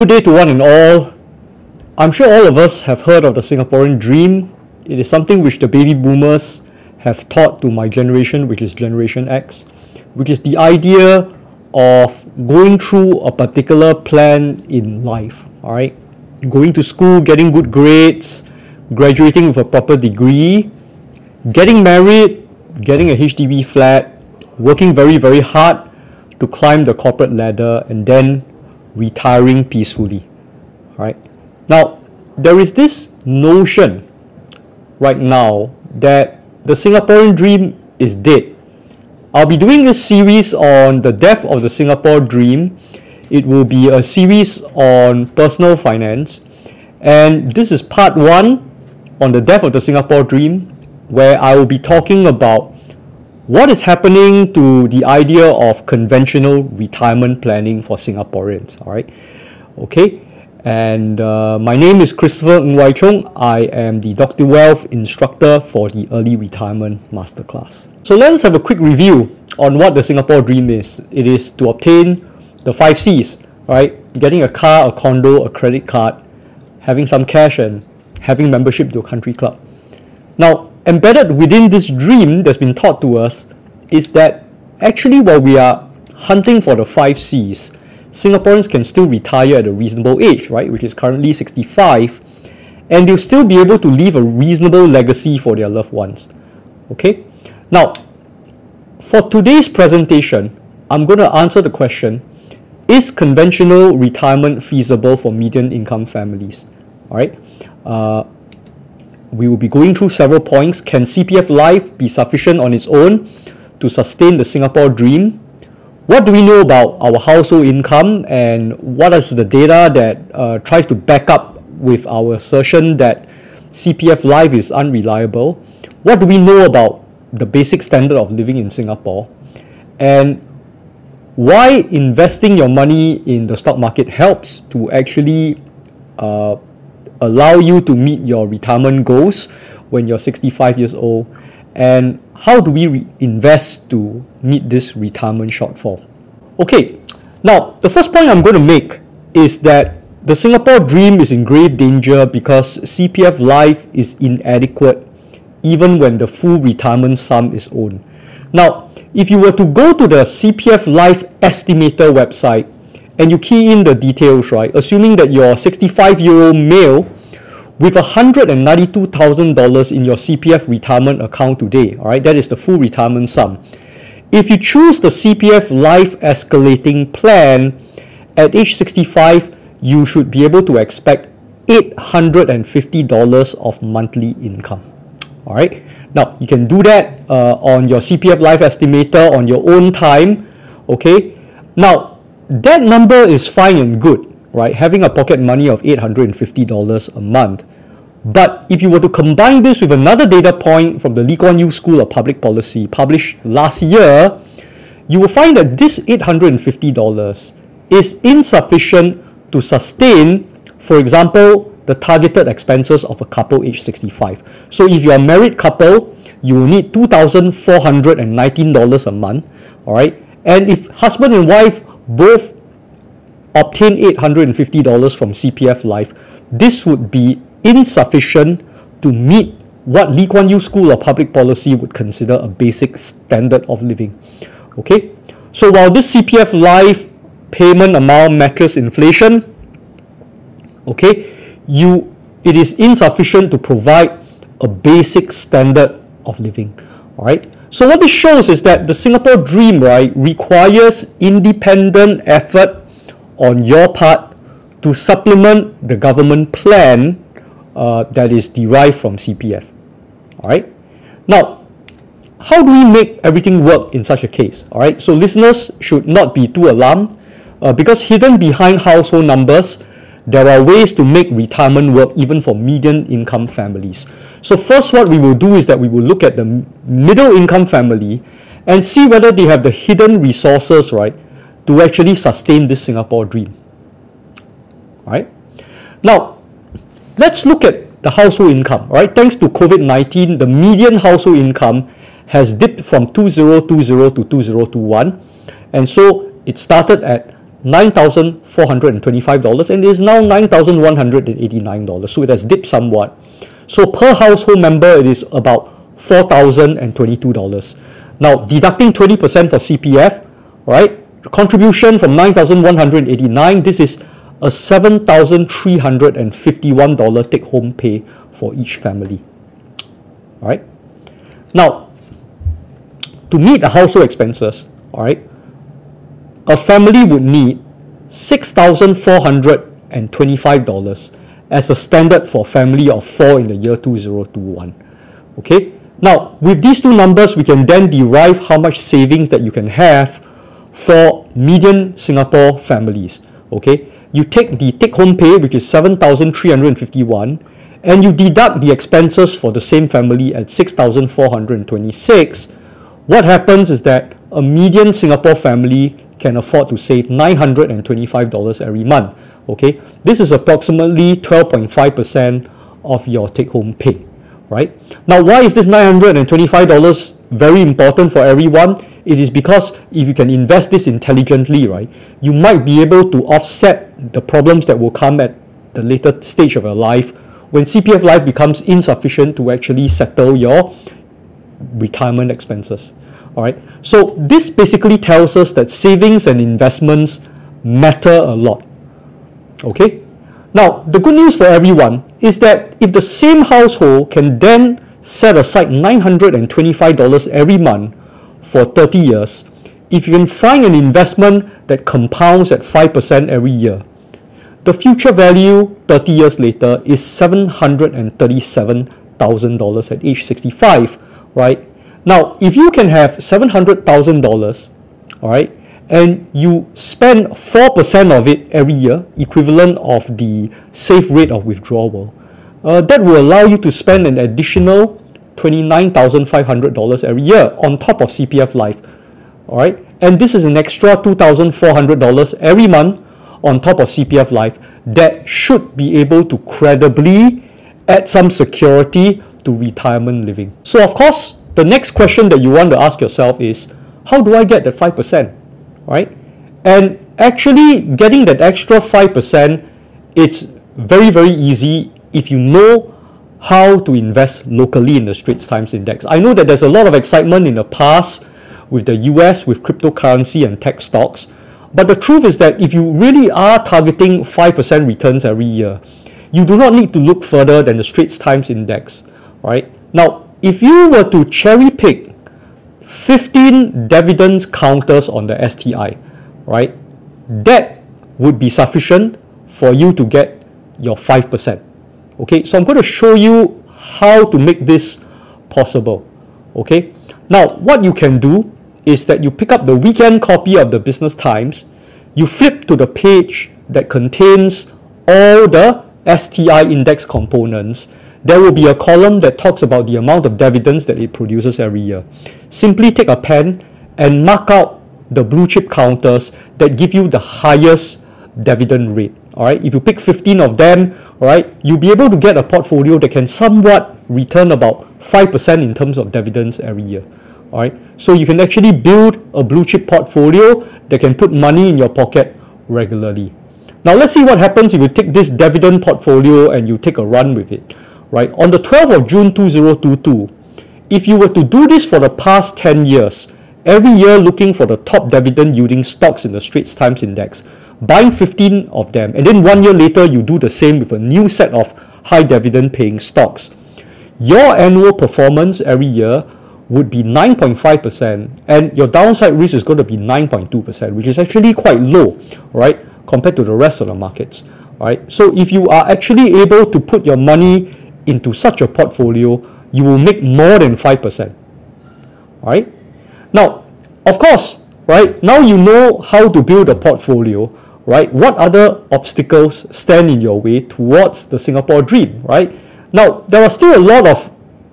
Good day to one and all. I'm sure all of us have heard of the Singaporean dream. It is something which the baby boomers have taught to my generation, which is Generation X, which is the idea of going through a particular plan in life, all right? Going to school, getting good grades, graduating with a proper degree, getting married, getting a HDB flat, working very, very hard to climb the corporate ladder, and then retiring peacefully. All right. Now, there is this notion right now that the Singaporean dream is dead. I'll be doing this series on the death of the Singapore dream. It will be a series on personal finance, and this is part 1 on the death of the Singapore dream, where I will be talking about what is happening to the idea of conventional retirement planning for Singaporeans. All right, okay. And my name is Christopher Ng Wai Chung. I am the Dr. Wealth instructor for the Early Retirement Masterclass. So let us have a quick review on what the Singapore dream is. It is to obtain the 5 C's, right? Getting a car, a condo, a credit card, having some cash, and having membership to a country club. Now, embedded within this dream that's been taught to us is that actually while we are hunting for the 5 C's, Singaporeans can still retire at a reasonable age, right, which is currently 65, and they'll still be able to leave a reasonable legacy for their loved ones. Okay? Now, for today's presentation, I'm going to answer the question, is conventional retirement feasible for median income families? All right? We will be going through several points. Can CPF Life be sufficient on its own to sustain the Singapore dream? What do we know about our household income, and what is the data that tries to back up with our assertion that CPF Life is unreliable? What do we know about the basic standard of living in Singapore? And why investing your money in the stock market helps to actually allow you to meet your retirement goals when you're 65 years old, and how do we invest to meet this retirement shortfall? Okay, now the first point I'm going to make is that the Singapore dream is in grave danger because CPF Life is inadequate even when the full retirement sum is owned. Now, if you were to go to the CPF Life estimator website and you key in the details, right, assuming that you're a 65-year-old male with $192,000 in your CPF retirement account today, all right, that is the full retirement sum. If you choose the CPF Life escalating plan, at age 65, you should be able to expect $850 of monthly income. All right. Now, you can do that on your CPF Life estimator on your own time. Okay. Now, that number is fine and good, right? Having a pocket money of $850 a month. But if you were to combine this with another data point from the Lee Kuan Yew School of Public Policy published last year, you will find that this $850 is insufficient to sustain, for example, the targeted expenses of a couple aged 65. So if you're a married couple, you will need $2,419 a month, all right? And if husband and wife both obtain $850 from CPF Life, this would be insufficient to meet what Lee Kuan Yew School of Public Policy would consider a basic standard of living. Okay, so while this CPF Life payment amount matches inflation, okay, it is insufficient to provide a basic standard of living. All right. So what this shows is that the Singapore dream, right, requires independent effort on your part to supplement the government plan that is derived from CPF. All right. Now, how do we make everything work in such a case? All right. So listeners should not be too alarmed because hidden behind household numbers, there are ways to make retirement work even for median income families. So first, what we will do is that we will look at the middle income family and see whether they have the hidden resources, right, to actually sustain this Singapore dream. All right. Now, let's look at the household income. All right. Thanks to COVID-19, the median household income has dipped from 2020 to 2021, and so it started at $9,425 and it is now $9,189. So it has dipped somewhat. So per household member, it is about $4,022. Now, deducting 20% for CPF, right? Contribution from $9,189, this is a $7,351 take-home pay for each family. All right. Now, to meet the household expenses, all right, a family would need $6,425 as a standard for a family of 4 in the year 2021. Okay. Now, with these two numbers, we can then derive how much savings that you can have for median Singapore families. Okay. You take the take-home pay, which is $7,351, and you deduct the expenses for the same family at $6,426. What happens is that a median Singapore family can afford to save $925 every month. Okay, this is approximately 12.5% of your take-home pay. Right? Now, why is this $925 very important for everyone? It is because if you can invest this intelligently, right, you might be able to offset the problems that will come at the later stage of your life when CPF Life becomes insufficient to actually settle your retirement expenses. All right. So this basically tells us that savings and investments matter a lot. Okay. Now, the good news for everyone is that if the same household can then set aside $925 every month for 30 years, if you can find an investment that compounds at 5% every year, the future value 30 years later is $737,000 at age 65, right? Now, if you can have $700,000, all right, and you spend 4% of it every year, equivalent of the safe rate of withdrawal, that will allow you to spend an additional $29,500 every year on top of CPF Life. All right, and this is an extra $2,400 every month on top of CPF Life that should be able to credibly add some security to retirement living. So of course, the next question that you want to ask yourself is, how do I get that 5%? Right? And actually getting that extra 5%, it's very, very easy if you know how to invest locally in the Straits Times Index. I know that there's a lot of excitement in the past with the US, with cryptocurrency and tech stocks. But the truth is that if you really are targeting 5% returns every year, you do not need to look further than the Straits Times Index. Right? Now, if you were to cherry pick 15 dividends counters on the STI, right, that would be sufficient for you to get your 5%. Okay, so I'm going to show you how to make this possible. Okay, now what you can do is that you pick up the weekend copy of the Business Times, you flip to the page that contains all the STI index components. There will be a column that talks about the amount of dividends that it produces every year. Simply take a pen and mark out the blue chip counters that give you the highest dividend rate. All right, if you pick 15 of them, all right, you'll be able to get a portfolio that can somewhat return about 5% in terms of dividends every year. All right, so you can actually build a blue chip portfolio that can put money in your pocket regularly. Now let's see what happens if you take this dividend portfolio and you take a run with it. Right, on the 12th of June 2022, if you were to do this for the past 10 years, every year looking for the top dividend yielding stocks in the Straits Times Index, buying 15 of them, and then 1 year later you do the same with a new set of high dividend paying stocks, your annual performance every year would be 9.5%, and your downside risk is going to be 9.2%, which is actually quite low, right, compared to the rest of the markets. Right? So if you are actually able to put your money into such a portfolio, you will make more than 5%. Right? Now, of course, right, now you know how to build a portfolio, right? What other obstacles stand in your way towards the Singapore dream, right? Now, there are still a lot of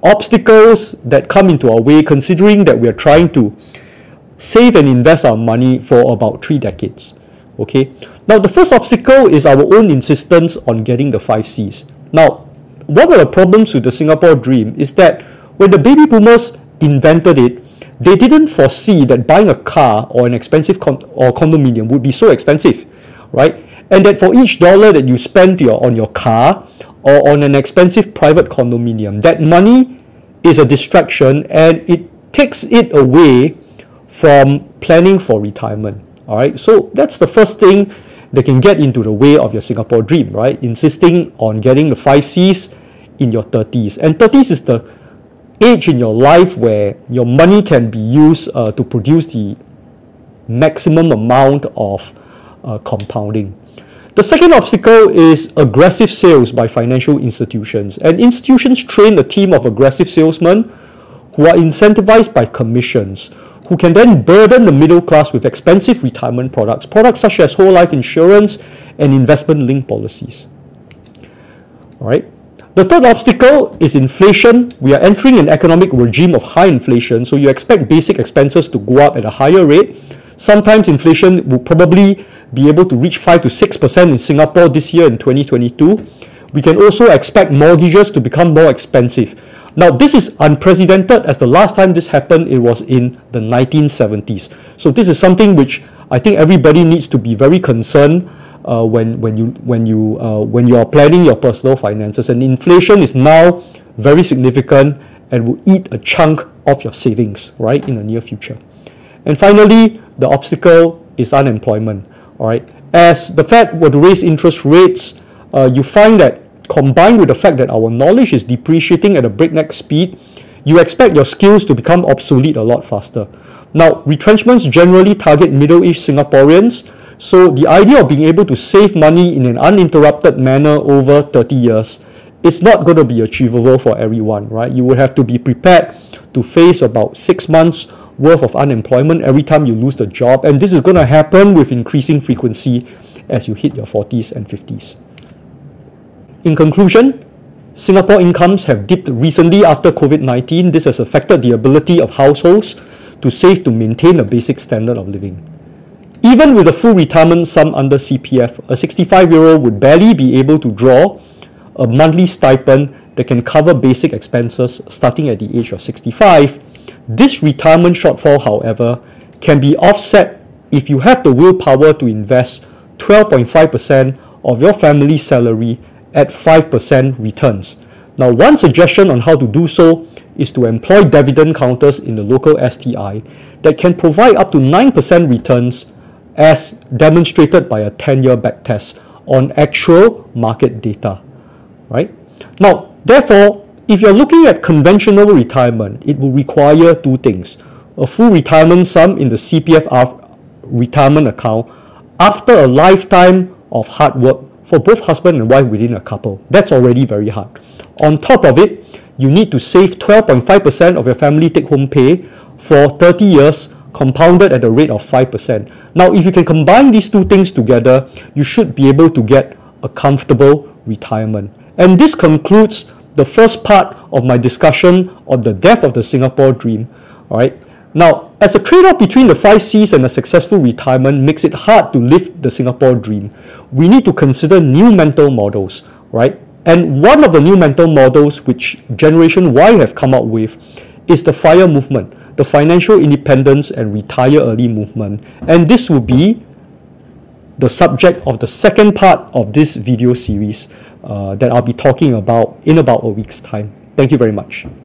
obstacles that come into our way, considering that we are trying to save and invest our money for about 3 decades. Okay. Now, the first obstacle is our own insistence on getting the 5 Cs. Now, one of the problems with the Singapore dream is that when the baby boomers invented it, they didn't foresee that buying a car or an expensive condominium would be so expensive, right? And that for each dollar that you spend on your car or on an expensive private condominium, that money is a distraction and it takes it away from planning for retirement. All right, so that's the first thing that can get into the way of your Singapore dream, right? Insisting on getting the 5 C's in your 30s. And 30s is the age in your life where your money can be used to produce the maximum amount of compounding. The second obstacle is aggressive sales by financial institutions. And institutions train a team of aggressive salesmen who are incentivized by commissions, who can then burden the middle class with expensive retirement products such as whole life insurance and investment-linked policies. All right. The third obstacle is inflation. We are entering an economic regime of high inflation, so you expect basic expenses to go up at a higher rate. Sometimes inflation will probably be able to reach 5 to 6% in Singapore this year in 2022. We can also expect mortgages to become more expensive. Now, this is unprecedented, as the last time this happened, it was in the 1970s. So this is something which I think everybody needs to be very concerned when you are planning your personal finances. And inflation is now very significant and will eat a chunk of your savings, right, in the near future. And finally, the obstacle is unemployment. All right, as the Fed were to raise interest rates, you find that combined with the fact that our knowledge is depreciating at a breakneck speed, you expect your skills to become obsolete a lot faster. Now, retrenchments generally target middle-aged Singaporeans, so the idea of being able to save money in an uninterrupted manner over 30 years is not going to be achievable for everyone, right? You would have to be prepared to face about 6 months worth of unemployment every time you lose the job, and this is going to happen with increasing frequency as you hit your 40s and 50s. In conclusion, Singapore incomes have dipped recently after COVID-19. This has affected the ability of households to save to maintain a basic standard of living. Even with a full retirement sum under CPF, a 65-year-old would barely be able to draw a monthly stipend that can cover basic expenses starting at the age of 65. This retirement shortfall, however, can be offset if you have the willpower to invest 12.5% of your family's salary at 5% returns. Now, one suggestion on how to do so is to employ dividend counters in the local STI that can provide up to 9% returns as demonstrated by a 10-year backtest on actual market data, right? Now, therefore, if you're looking at conventional retirement, it will require 2 things. A full retirement sum in the CPF retirement account after a lifetime of hard work for both husband and wife within a couple. That's already very hard. On top of it, you need to save 12.5% of your family take-home pay for 30 years, compounded at a rate of 5%. Now, if you can combine these 2 things together, you should be able to get a comfortable retirement. And this concludes the first part of my discussion on the death of the Singapore dream. All right. Now, as a trade-off between the 5 C's and a successful retirement makes it hard to live the Singapore dream, we need to consider new mental models, right? And one of the new mental models which Generation Y have come up with is the FIRE movement, the Financial Independence and Retire Early movement. And this will be the subject of the second part of this video series that I'll be talking about in about a week's time. Thank you very much.